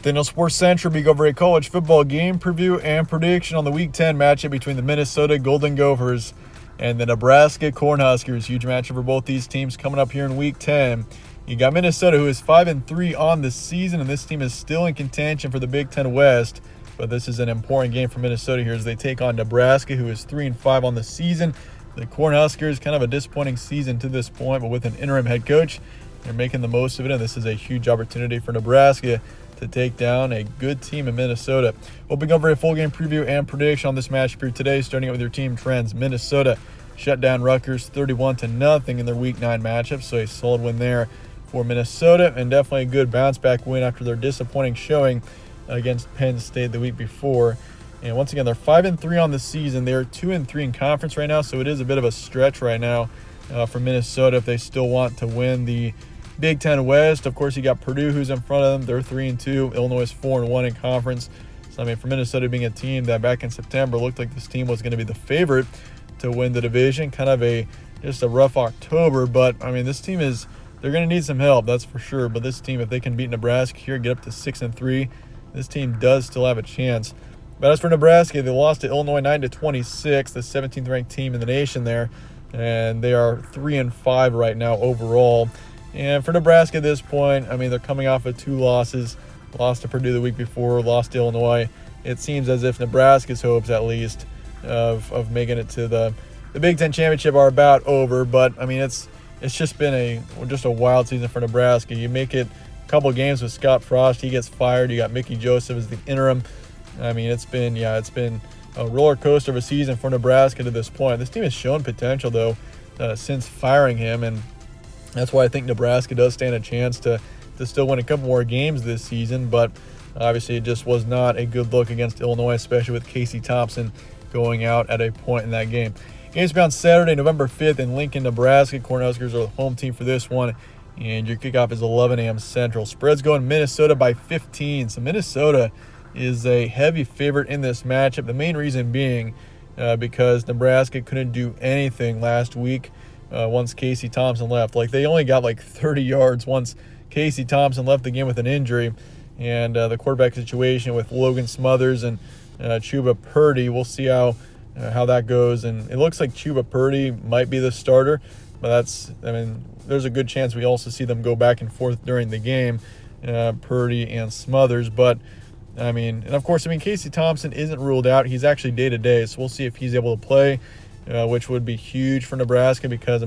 Nathaniel Sports Central, we go over a college football game preview and prediction on the Week 10 matchup between the Minnesota Golden Gophers and the Nebraska Cornhuskers. Huge matchup for both these teams coming up here in Week 10. You got Minnesota, who is 5-3 on the season, and this team is still in contention for the Big Ten West. But this is an important game for Minnesota here as they take on Nebraska, who is 3-5 on the season. The Cornhuskers, kind of a disappointing season to this point, but with an interim head coach, they're making the most of it, and this is a huge opportunity for Nebraska to take down a good team in Minnesota. We'll be over a full game preview and prediction on this matchup here today, starting out with your team trends. Minnesota shut down Rutgers 31-0 in their Week 9 matchup, so a solid win there for Minnesota, and definitely a good bounce-back win after their disappointing showing against Penn State the week before. And once again, they're 5-3 on the season. They're 2-3 in conference right now, so it is a bit of a stretch right now for Minnesota if they still want to win the Big Ten West. Of course, you got Purdue, who's in front of them. They're 3-2. Illinois is 4-1 in conference. So, I mean, for Minnesota being a team that back in September looked like this team was going to be the favorite to win the division, kind of just a rough October. But, I mean, this team they're going to need some help, that's for sure. But this team, if they can beat Nebraska here, get up to 6-3, this team does still have a chance. But as for Nebraska, they lost to Illinois 9-26, the 17th ranked team in the nation there. And they are 3-5 right now overall. And for Nebraska at this point, I mean, they're coming off of 2 losses. Lost to Purdue the week before, lost to Illinois. It seems as if Nebraska's hopes, at least, of making it to the Big Ten Championship are about over. But, I mean, it's just been a wild season for Nebraska. You make it a couple games with Scott Frost. He gets fired. You got Mickey Joseph as the interim. I mean, it's been a roller coaster of a season for Nebraska to this point. This team has shown potential, though, since firing him, and that's why I think Nebraska does stand a chance to still win a couple more games this season. But obviously it just was not a good look against Illinois, especially with Casey Thompson going out at a point in that game. Game's be on Saturday, November 5th in Lincoln, Nebraska. Cornhuskers are the home team for this one, and your kickoff is 11 a.m. Central. Spread's going Minnesota by 15. So Minnesota is a heavy favorite in this matchup. The main reason being because Nebraska couldn't do anything last week. Once Casey Thompson left. Like, they only got 30 yards once Casey Thompson left the game with an injury. And the quarterback situation with Logan Smothers and Chuba Purdy, we'll see how that goes. And it looks like Chuba Purdy might be the starter, but there's a good chance we also see them go back and forth during the game, Purdy and Smothers. But and of course, Casey Thompson isn't ruled out. He's actually day-to-day, so we'll see if he's able to play. Which would be huge for Nebraska because,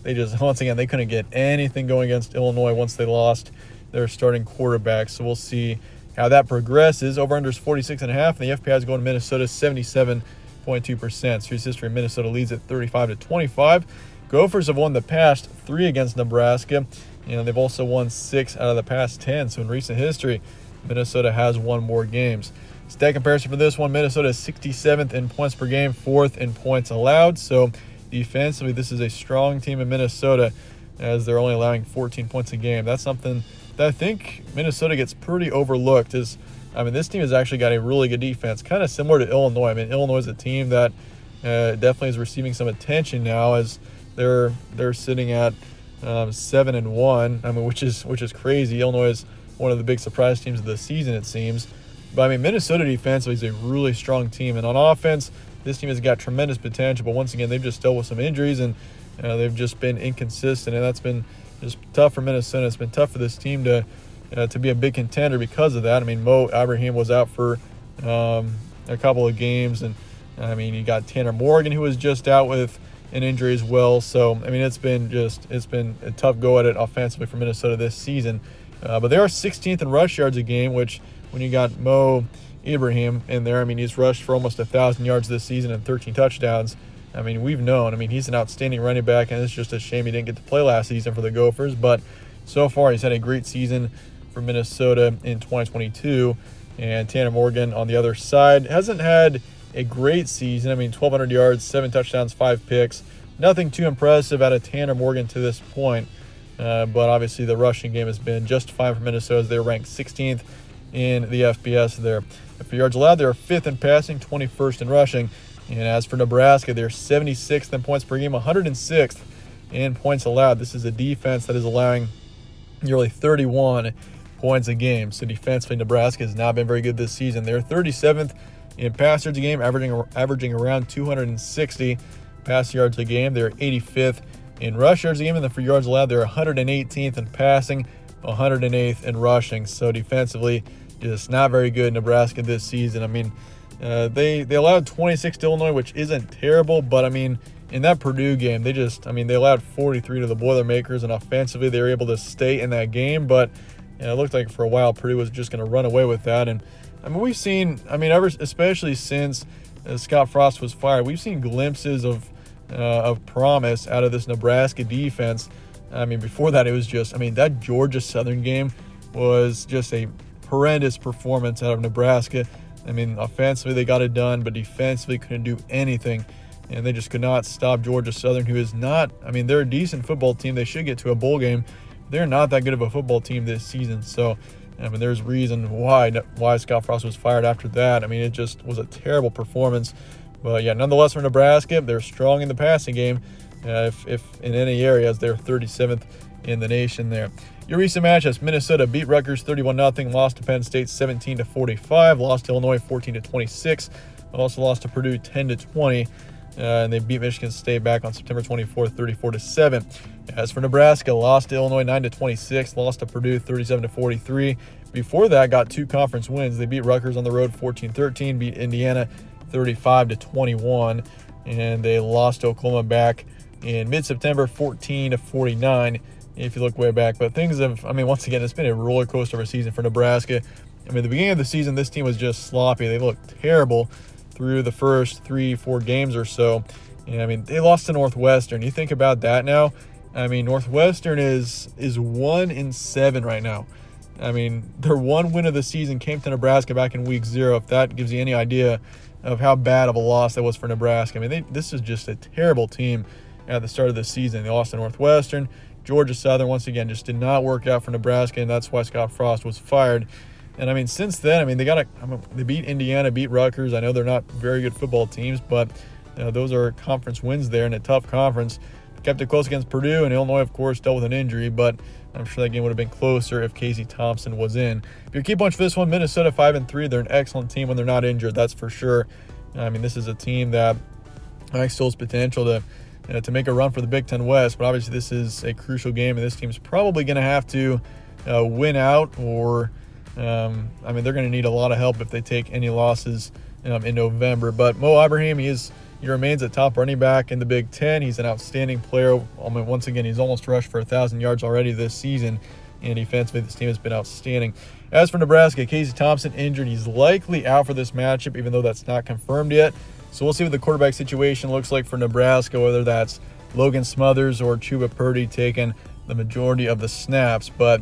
they just, once again, they couldn't get anything going against Illinois once they lost their starting quarterback. So we'll see how that progresses. Over-under is 46.5, and the FPI is going to Minnesota 77.2%. Series history, Minnesota leads at 35-25. Gophers have won the past 3 against Nebraska, and they've also won 6 out of the past 10. So in recent history, Minnesota has won more games. Stat comparison for this one, Minnesota is 67th in points per game, 4th in points allowed. So defensively, this is a strong team in Minnesota as they're only allowing 14 points a game. That's something that I think Minnesota gets pretty overlooked. This team has actually got a really good defense, kind of similar to Illinois. Illinois is a team that definitely is receiving some attention now as they're sitting at 7-1. Which is crazy. Illinois is one of the big surprise teams of the season, it seems. But Minnesota defensively is a really strong team, and on offense, this team has got tremendous potential. But once again, they've just dealt with some injuries, and they've just been inconsistent, and that's been just tough for Minnesota. It's been tough for this team to be a big contender because of that. Mo Ibrahim was out for a couple of games, and you got Tanner Morgan, who was just out with an injury as well. So it's been a tough go at it offensively for Minnesota this season. But they are 16th in rush yards a game, which when you got Mo Ibrahim in there, he's rushed for almost 1,000 yards this season and 13 touchdowns. We've known. He's an outstanding running back, and it's just a shame he didn't get to play last season for the Gophers. But so far, he's had a great season for Minnesota in 2022. And Tanner Morgan on the other side hasn't had a great season. 1,200 yards, 7 touchdowns, 5 picks. Nothing too impressive out of Tanner Morgan to this point. But obviously the rushing game has been just fine for Minnesota as they're ranked 16th in the FBS there. For yards allowed, they're 5th in passing, 21st in rushing. And as for Nebraska, they're 76th in points per game, 106th in points allowed. This is a defense that is allowing nearly 31 points a game. So defensively, Nebraska has not been very good this season. They're 37th in pass yards a game, averaging around 260 pass yards a game. They're 85th in rush yards a game, and for yards allowed, they're 118th in passing, 108th in rushing. So defensively, just not very good Nebraska this season. I mean, they allowed 26 to Illinois, which isn't terrible, but I mean, in that Purdue game, they allowed 43 to the Boilermakers, and offensively they were able to stay in that game, but it looked like for a while Purdue was just going to run away with that. And I mean, we've seen, especially since Scott Frost was fired, we've seen glimpses of promise out of this Nebraska defense. I mean, before that, it was that Georgia Southern game was just a horrendous performance out of Nebraska. I mean, offensively they got it done, but defensively couldn't do anything. And they just could not stop Georgia Southern, who is not, they're a decent football team. They should get to a bowl game. They're not that good of a football team this season. So, there's reason why Scott Frost was fired after that. It just was a terrible performance. But, yeah, nonetheless, for Nebraska, they're strong in the passing game. If in any areas, they're 37th in the nation there. Your recent matchups: Minnesota beat Rutgers 31-0, lost to Penn State 17-45, lost to Illinois 14-26, also lost to Purdue 10-20. And they beat Michigan State back on September 24th, 34-7. As for Nebraska, lost to Illinois 9-26, lost to Purdue 37-43. Before that, got two conference wins. They beat Rutgers on the road 14-13, beat Indiana 35-21, and they lost to Oklahoma back in mid-September 14-49. If you look way back, but things have, once again, it's been a roller coaster of a season for Nebraska. The beginning of the season, this team was just sloppy. They looked terrible through the first 3-4 games or so. And they lost to Northwestern. You think about that now. Northwestern is 1-7 right now. Their one win of the season came to Nebraska back in week 0. If that gives you any idea of how bad of a loss that was for Nebraska. This is just a terrible team at the start of the season. They lost to Northwestern. Georgia Southern, once again, just did not work out for Nebraska, and that's why Scott Frost was fired. And since then, they beat Indiana, beat Rutgers. I know they're not very good football teams, but those are conference wins there in a tough conference. They kept it close against Purdue, and Illinois, of course, dealt with an injury, but I'm sure that game would have been closer if Casey Thompson was in. If your key points for this one, Minnesota 5-3. They're an excellent team when they're not injured, that's for sure. This is a team that still has potential to make a run for the Big Ten West, but obviously this is a crucial game, and this team's probably going to have to win out, or they're going to need a lot of help if they take any losses in November. But Mo Ibrahim, he remains a top running back in the Big Ten. He's an outstanding player. Once again, he's almost rushed for 1,000 yards already this season, and defensively this team has been outstanding. As for Nebraska, Casey Thompson injured. He's likely out for this matchup, even though that's not confirmed yet. So we'll see what the quarterback situation looks like for Nebraska, whether that's Logan Smothers or Chuba Purdy taking the majority of the snaps. But,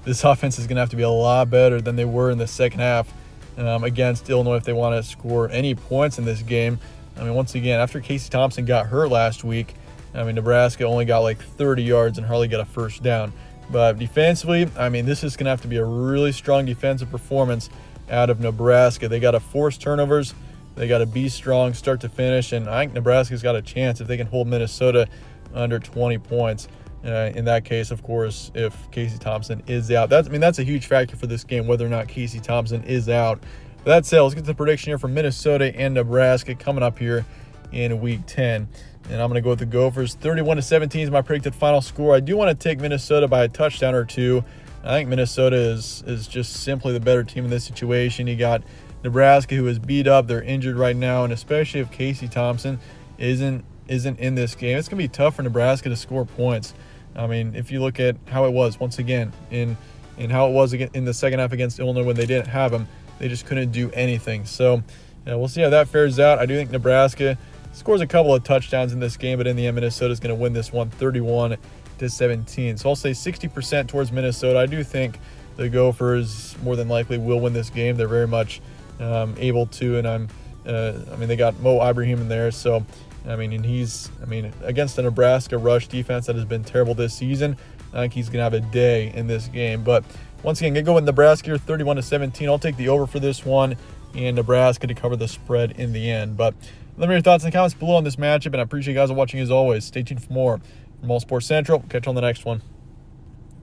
this offense is going to have to be a lot better than they were in the second half against Illinois if they want to score any points in this game. Once again, after Casey Thompson got hurt last week, Nebraska only got like 30 yards and hardly got a first down. But defensively, this is going to have to be a really strong defensive performance out of Nebraska. They got to force turnovers. They got to be strong start to finish, and I think Nebraska's got a chance if they can hold Minnesota under 20 points. In that case, of course, if Casey Thompson is out. That's a huge factor for this game, whether or not Casey Thompson is out. But that said, let's get to the prediction here for Minnesota and Nebraska coming up here in Week 10. And I'm going to go with the Gophers. 31-17 is my predicted final score. I do want to take Minnesota by a touchdown or two. I think Minnesota is just simply the better team in this situation. You got Nebraska, who is beat up. They're injured right now, and especially if Casey Thompson isn't in this game, it's going to be tough for Nebraska to score points. If you look at how it was, once again, in how it was in the second half against Illinois when they didn't have him, they just couldn't do anything. So we'll see how that fares out. I do think Nebraska scores a couple of touchdowns in this game, but in the end, Minnesota is going to win this one 31-17. So I'll say 60% towards Minnesota. I do think the Gophers more than likely will win this game. They're very much able to, and they got Mo Ibrahim in there, so and he's against the Nebraska rush defense that has been terrible this season. I think he's gonna have a day in this game. But once again, gonna go with Nebraska here, 31-17. I'll take the over for this one, and Nebraska to cover the spread in the end. But let me know your thoughts in the comments below on this matchup, and I appreciate you guys watching as always. Stay tuned for more from All Sports Central. Catch you on the next one.